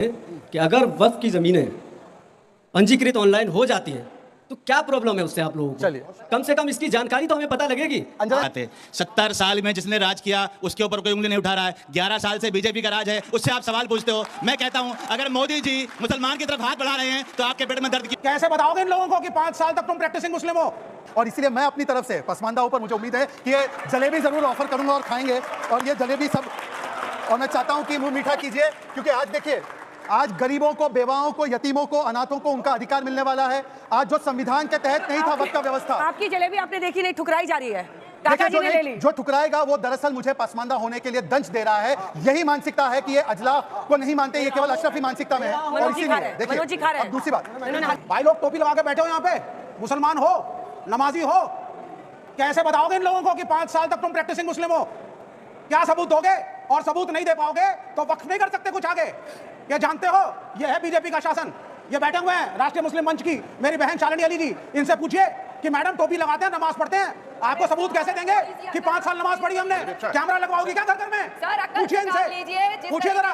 कि अगर वक्फ की ज़मीनें पंजीकृत ऑनलाइन हो जाती हैं तो क्या प्रॉब्लम है उससे आप लोगों को? चलिए, कम से कम इसकी जानकारी तो हमें पता लगेगी। आते 70 साल में जिसने राज किया उसके ऊपर कोई उंगली नहीं उठा रहा है। 11 साल से बीजेपी का राज है, उससे आप सवाल पूछते हो। मैं कहता हूं अगर मोदी जी मुसलमान की तरफ हाथ बढ़ा रहे हैं तो आपके पेट में दर्द की कैसे बताओगे इन लोगों को कि 5 साल तक तुम प्रैक्टिसिंग मुस्लिम हो? और इसीलिए मैं अपनी तरफ से पसमानदाओं पर मुझे उम्मीद है कि ये जलेबी जरूर ऑफर करूंगा और खाएंगे, और ये जलेबी सब, और मैं चाहता हूं कि मुंह मीठा कीजिए, क्योंकि आज देखिए, आज गरीबों को, बेवाओं को, यतीमों को, अनाथों को उनका अधिकार मिलने वाला है। आज जो संविधान के तहत नहीं था वक्त का व्यवस्था, आपकी जलेबी आपने देखी नहीं, ठुकराई जा रही है। काका जी ने ले ली। जो ठुकराएगा वो दरअसल मुझे पसमानदा होने के लिए दंश दे रहा है। यही मानसिकता है कि ये अजला को नहीं मानते, ये केवल अशरफी मानसिकता में है। और इसीलिए देखिए, अब दूसरी बात, भाई लोग टोपी लगा के बैठे हो यहाँ पे, मुसलमान हो, नमाजी हो, कैसे बताओगे इन लोगों को कि 5 साल तक तुम प्रैक्टिसिंग मुस्लिम हो? क्या सबूत दोगे? और सबूत नहीं दे पाओगे तो वक्फ नहीं कर सकते कुछ आगे। ये जानते हो, ये है बीजेपी का शासन। ये बैठे हुए हैं राष्ट्रीय मुस्लिम मंच की मेरी बहन शालिनी अली जी, इनसे पूछिए कि मैडम टोपी लगाते हैं, नमाज पढ़ते हैं, आपको सबूत कैसे देंगे कि 5 साल नमाज पढ़ी हमने? कैमरा लगवाओगी क्या घर में? पूछिए इनसे, पूछिए जरा।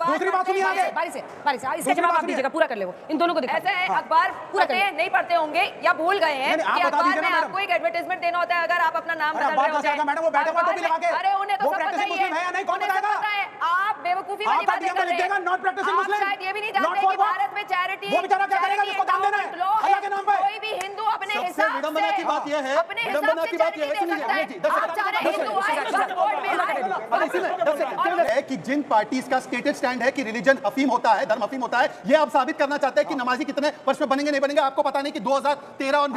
दूसरी बात सुनिए आगे, बारी से इसका जवाब आप दीजिएगा, पूरा कर ले वो। इन दोनों को दिखाओ। ऐसे है, अखबार पढ़ते हैं, नहीं पढ़ते होंगे या भूल गए हैं कि अखबार में आपको एक एडवर्टाइजमेंट देना होता है। अगर आप अपना नाम बदल रहे होते हैं, मैडम वो बैठे हुए टोपी लगा के, अरे उन्हें तो वो सब पता प्रैक्टिसिंग ही मुस्लिम है या नहीं, कौन उन्हें सब बताएगा? पता है। आप बेवकूफी वाली बातें कर रहे हैं। नॉट प्रैक्टिसिंग आप मुस्लिम, शायद ये भी नहीं जानते कि भारत में चैरिटी, वो बेचारा क्या करेगा जिसको दान देना है अल्लाह के नाम पे? कोई भी हिंदू अपने सबसे हिसाब विडंबना की बात यह है, अपने हिसाब से चैरिटी दे सकता है। आप चाह रहे हिंदू आए, वक्फ बोर्ड में आए। है कि जिन पार्टीज का स्टेटेड स्टैंड है कि रिलीजन अफीम होता है, धर्म अफीम होता है, ये आप साबित करना चाहते हैं कि नमाजी कितने वर्ष में बनेंगे नहीं बनेंगे। आपको पता नहीं कि 2013 और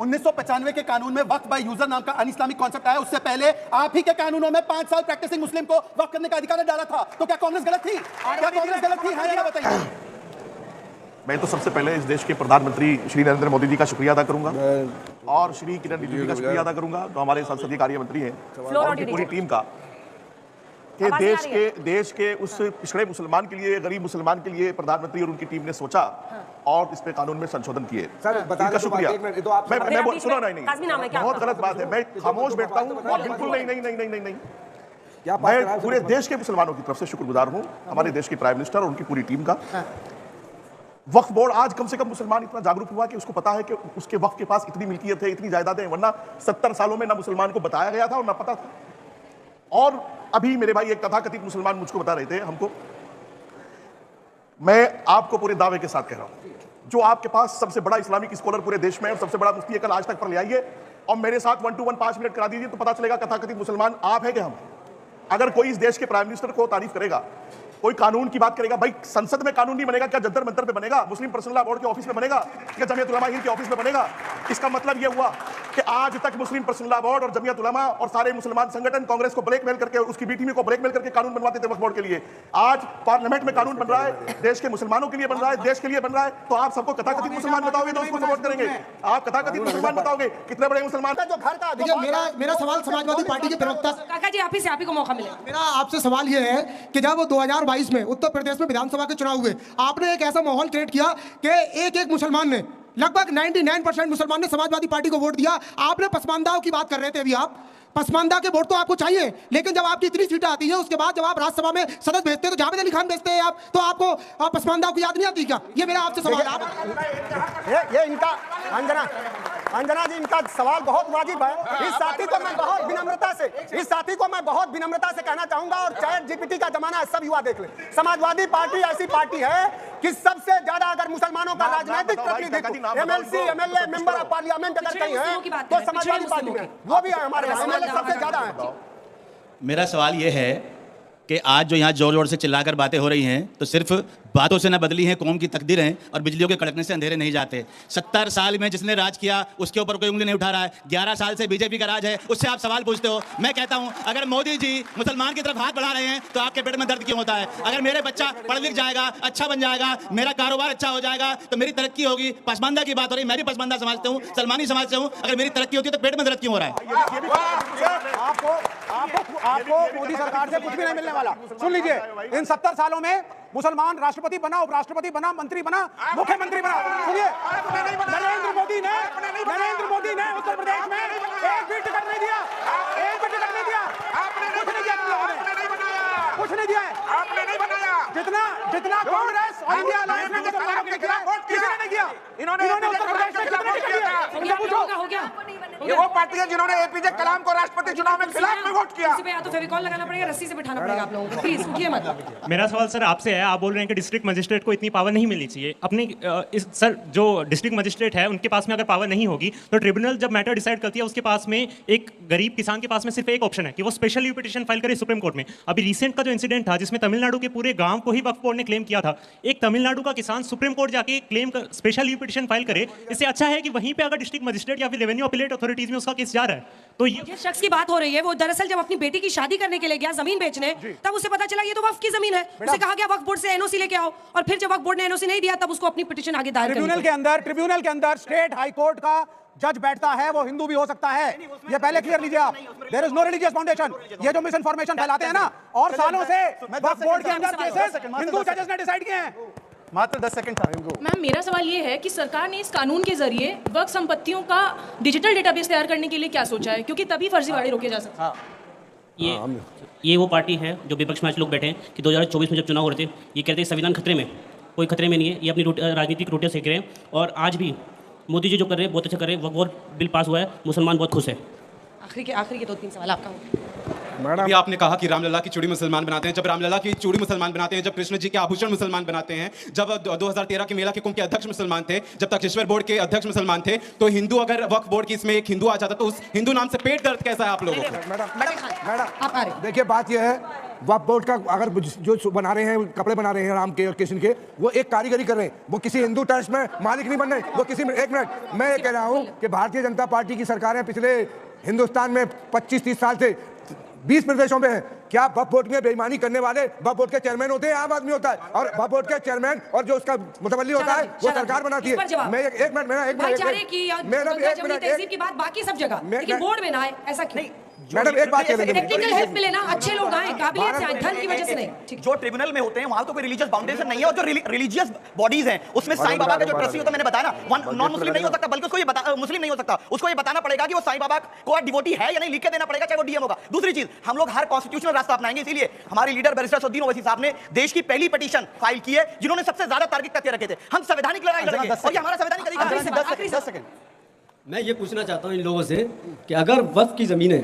1995 के कानून में वक्फ बाय यूजर नाम का अनइस्लामिक कॉन्सेप्ट आया। उससे पहले आप ही के कानूनों में 5 साल प्रैक्टिसिंग मुस्लिम को वक्फ करने का अधिकार डाला था। तो क्या कांग्रेस गलत थी? क्या कांग्रेस गलत थी? हाँ या ना बताइए। मैं तो सबसे पहले इस देश के प्रधानमंत्री श्री नरेंद्र मोदी जी का शुक्रिया अदा करूंगा और श्री किरण रिजिजू जी का शुक्रिया अदा करूंगा, जो हमारे संसदीय कार्य मंत्री हैं, और उनकी पूरी टीम का, कि देश के उस पिछड़े मुसलमान के लिए, गरीब मुसलमान के लिए प्रधानमंत्री और उनकी टीम ने सोचा और इस पे कानून में संशोधन किए। इनका शुक्रिया। मैं सुनो, नहीं, बहुत गलत बात है। मैं खामोश बैठता हूँ और बिल्कुल नहीं, मैं पूरे देश के मुसलमानों की तरफ से शुक्रगुजार हूँ, हमारे देश के प्राइम मिनिस्टर और उनकी पूरी टीम का। वक्फ बोर्ड आज कम से कम मुसलमान इतना जागरूक हुआ कि उसको पता है कि उसके वक्फ के पास इतनी मिल्कियत है, इतनी जायदादें, वरना 70 सालों में ना मुसलमान को बताया गया था और ना पता था। और अभी मेरे भाई एक तथाकथित मुसलमान मुझको बता रहे थे हमको, मैं आपको पूरे दावे के साथ कह रहा हूं, जो आपके पास सबसे बड़ा इस्लामिक स्कॉलर पूरे देश में और सबसे बड़ा मुफ्ती कल आज तक पर ले आइए और मेरे साथ 1 to 1 5 मिनट करा दीजिए, तो पता चलेगा तथाकथित मुसलमान आप है कि हम। अगर कोई इस देश के प्राइम मिनिस्टर को तारीफ करेगा, कोई कानून की बात करेगा, भाई संसद में कानून नहीं बनेगा, क्या जंतर मंतर पे बनेगा? मुस्लिम पर्सनल लॉ बोर्ड के ऑफिस में बनेगा? क्या जमीयत उलमा हिंद के ऑफिस में बनेगा? इसका मतलब यह हुआ कि आज तक मुस्लिम पर्सनल लॉ बोर्ड और जमीयत उलमा और सारे मुसलमान संगठन कांग्रेस को ब्लैकमेल करके, उसकी बी टीम को ब्लैकमेल करके कानून बनवाते थे वक्फ बोर्ड के लिए। आज पार्लियामेंट में कानून बन रहा है, देश के मुसलमानों के लिए बन रहा है, देश के लिए बन रहा है, तो आप सबको तथाकथित मुसलमान बताओगे तो उसको सपोर्ट करेंगे। आप तथाकथित मुसलमान बताओगे, कितने बड़े मुसलमान है जो घर का। मेरा सवाल समाजवादी पार्टी के प्रवक्ता काका जी, आप ही को मौका मिलेगा। मेरा आपसे सवाल यह है कि जब 2022 में उत्तर प्रदेश में विधानसभा के चुनाव हुए, आपने एक ऐसा माहौल क्रिएट किया कि एक मुसलमान ने, लगभग 99% मुसलमान ने समाजवादी पार्टी को वोट दिया। आपने पसमानदाओं की बात कर रहे थे अभी, आप पसमानदा के वोट तो आपको चाहिए, लेकिन जब आपकी इतनी सीटें आती है, उसके बाद जब आप राज्यसभा में सदस्य भेजते हैं तो जावेद अली खान भेजते हैं आप, तो आपको पसमानदाओं की याद नहीं आती क्या? ये मेरा आपसे सवाल है। ये इनका अंजना जी, इनका सवाल बहुत वाजिब है। इस साथी को मैं बहुत विनम्रता से कहना चाहूंगा, और चैट जीपीटी का जमाना है, सब युवा देख ले। समाजवादी पार्टी ऐसी पार्टी है कि सबसे ज्यादा अगर मुसलमानों का राजनीतिक प्रतिनिधित्व, MLC, MLA, member of parliament अगर कहीं है तो समाजवादी पार्टी में वो भी है, हमारे एमएलए सबसे ज्यादा है। मेरा सवाल यह है कि आज जो यहाँ जोर जोर से चिल्लाकर बातें हो रही हैं, तो सिर्फ बातों से न बदली हैं कौम की तकदीरें, और बिजलियों के कड़कने से अंधेरे नहीं जाते। 70 साल में जिसने राज किया उसके ऊपर कोई उंगली नहीं उठा रहा है। 11 साल से बीजेपी का राज है, उससे आप सवाल पूछते हो। मैं कहता हूं अगर मोदी जी मुसलमान की तरफ हाथ बढ़ा रहे हैं तो आपके पेट में दर्द क्यों होता है? अगर मेरे बच्चा पढ़ लिख जाएगा, अच्छा बन जाएगा, मेरा कारोबार अच्छा हो जाएगा, तो मेरी तरक्की होगी। पसमानदा की बात हो रही, मैं भी पसमानदा समझता हूँ, सलमानी समाज से हूँ। अगर मेरी तरक्की होती है तो पेट में दर्द क्यों हो रहा है? आपको मोदी सरकार से कुछ भी नहीं मिलने वाला। सुन लीजिए, इन 70 सालों में मुसलमान राष्ट्रपति बना, उपराष्ट्रपति बना, मंत्री बना, मुख्यमंत्री बना। सुनिए, नरेंद्र मोदी ने उत्तर प्रदेश में एक भी टिकट नहीं दिया, कुछ नहीं किया तुम लोगों ने, कुछ किसने दिया है? आपने नहीं बनाया। जितना कांग्रेस और इंडिया अलायंस ने मुसलमानों के किया, किसी ने नहीं किया। इन्होंने उत्तर प्रदेश में कितने ने किया? हो गया हो गया ये वो पार्टी है जिन्होंने एपीजे कलाम को राष्ट्रपति चुनाव में खिलाफ में वोट किया। इसी पे या तो फेविकॉल लगाना पड़ेगा, रस्सी से बिठाना पड़ेगा आप लोगों को। प्लीज उठिए मत। मेरा सवाल सर आपसे है, आप बोल रहे हैं कि डिस्ट्रिक्ट मजिस्ट्रेट को इतनी पावर नहीं मिलनी चाहिए। अपने सर जो डिस्ट्रिक्ट मजिस्ट्रेट है उनके पास में अगर पावर नहीं होगी तो ट्रिब्यूनल जब मैटर डिसाइड करती है उसके पास में एक गरीब किसान के पास में सिर्फ एक ऑप्शन है कि वो स्पेशल लीव पिटीशन फाइल करे सुप्रीम कोर्ट में। अभी रिसेंट का जो इंसिडेंट था जिसमें तमिलनाडु के पूरे गांव को ही वक्फ बोर्ड ने क्लेम किया था, एक तमिलनाडु का किसान सुप्रीम कोर्ट जाके claim special leave petition file करे, इससे अच्छा है कि वहीं पे अगर डिस्ट्रिक्ट मजिस्ट्रेट या फिर रेवेन्यू अपीलेट अथॉरिटीज में उसका केस जा रहा है। तो ये जिस शख्स की बात हो रही है वो दरअसल जब अपनी बेटी की शादी करने के लिए गया जमीन बेचने, तब उसे पता चला ये तो वक्फ की जमीन है। उसे कहा गया वक्फ बोर्ड से एनओसी लेके आओ, और फिर जब वक्फ बोर्ड ने एनओसी नहीं दिया तब उसको अपनी पिटीशन आगे दायर करनी पड़ी। ट्रिब्यूनल के अंदर स्टेट हाई कोर्ट का जज बैठता है, वो हिंदू भी हो सकता है। ये पहले क्लियर लीजिए आप। There is no religious foundation. ये जो मिस इन्फॉर्मेशन फैलाते हैं ना, और सालों से वक्फ बोर्ड के अंदर केसेस हिंदू जजेस ने डिसाइड किए हैं। मात्र 10 सेकंड था। मैम मेरा सवाल ये है कि सरकार ने इस कानून के जरिए वक्फ संपत्तियों का डिजिटल डेटाबेस तैयार करने के लिए क्या सोचा है, क्योंकि तभी फर्जीवाड़े रोके जा सकते हैं। ये वो पार्टी है जो विपक्ष में आज लोग बैठे हैं कि 2024 में जब चुनाव हो रहे थे ये कहते हैं संविधान खतरे में, कोई खतरे में नहीं है, ये अपनी राजनीतिक रोटियां सेक रहे हैं। और आज भी मोदी जी जो कर रहे हैं बहुत अच्छा कर रहे हैं, वक्फ बिल पास हुआ है, मुसलमान बहुत खुश है। आखिरी के 2-3 सवाल आपका हो। अभी आपने कहा कि रामलला की चूड़ी मुसलमान बनाते हैं। जब रामलला की चूड़ी मुसलमान बनाते हैं, जब कृष्ण जी के आभूषण मुसलमान बनाते हैं, जब 2013 के मेला के कुंभ के अध्यक्ष मुसलमान थे, जब तक्षेश्वर बोर्ड के अध्यक्ष मुसलमान थे, तो हिंदू अगर वक्फ बोर्ड की इसमें एक हिंदू आ जाता तो उस हिंदू नाम से पेट दर्द कैसा है आप लोगों को? मैडम देखिए बात यह है, वक्फ बोर्ड का अगर जो बना रहे हैं कपड़े बना रहे हैं राम के और कृष्ण के, वो एक कारीगरी कर रहे हैं, वो किसी हिंदू ट्रस्ट में मालिक नहीं बन रहे। वो किसी एक मिनट मैं ये कह रहा हूँ कि भारतीय जनता पार्टी की सरकारें पिछले हिंदुस्तान में 25-30 साल से 20 प्रदेशों में है। क्या वक्फ बोर्ड में बेईमानी करने वाले वक्फ बोर्ड के चेयरमैन होते हैं, आम आदमी होता है? और वक्फ बोर्ड के चेयरमैन और जो उसका मुतवल्ली होता है वो सरकार बनाती है। मैं एक मिनट तहजीब की बात बाकी सब जगह, लेकिन बोर्ड में ना आए, ऐसा क्यों? मैडम एक बात कह रहे हैं, टेक्निकल हेल्प मिले ना, अच्छे लोग आए, काबिलियत से आए, धन की वजह से नहीं। जो ट्रिब्यूनल में होते हैं वहां तो कोई रिलीजियस बाउंडेशन नहीं है, और जो रिलीजियस बॉडीज हैं उसमें साईं बाबा का जो ट्रस्टी होता है, मैंने बताया ना, नॉन मुस्लिम नहीं हो सकता, बल्कि उसको ये मुस्लिम नहीं हो सकता, उसको ये बताना पड़ेगा कि वो साईं बाबा को डिवोटी है या नहीं, लिख के देना पड़ेगा, चाहे वो डीएम होगा। दूसरी चीज, हम लोग हर कॉन्स्टिट्यूशनल रास्ता अपनाएंगे, इसीलिए हमारे लीडर बैरिस्टर सौद्दीन ओवैसी साहब ने देश की पहली पिटीशन फाइल की है जिन्होंने सबसे ज्यादा तार्किक तथ्य रखे थे। हम संवैधानिक लड़ाई लड़ेंगे और ये हमारा संवैधानिक अधिकार है। 10 सेकंड। मैं ये पूछना चाहता हूँ इन लोगों से कि अगर वक्फ की जमीनें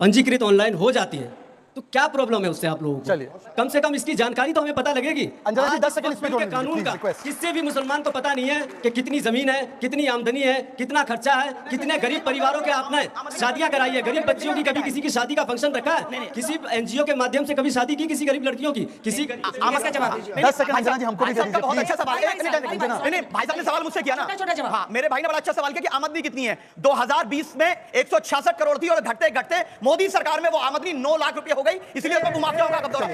पंजीकृत ऑनलाइन हो जाती है तो क्या प्रॉब्लम है उससे आप लोगों को? चलिए कम से कम इसकी जानकारी तो हमें पता लगेगी। अंजना जी 10 सेकंड इसमें जोड़ लीजिए, कानून का request। किससे भी मुसलमान को पता नहीं है कि कितनी जमीन है, कितनी आमदनी है, कितना खर्चा है, कितने गरीब परिवारों के आपने शादियां कराई है, गरीब बच्चियों की कभी किसी की शादी का फंक्शन रखा है, किसी एनजीओ के माध्यम से कभी शादी की किसी गरीब लड़कियों की, किसी का जवाब 10 सेकंड अंजना जी हमको भी दे दीजिए। बहुत अच्छा सवाल है। नहीं भाई साहब ने सवाल मुझसे किया ना, हाँ मेरे भाई ने बड़ा अच्छा सवाल किया कि आमदनी कितनी है। 2020 में 166 करोड़ थी और घटते घटते मोदी सरकार में वो आमदनी 9 लाख रुपए हो गई, इसलिए उसको माफिया होगा कब दौरा।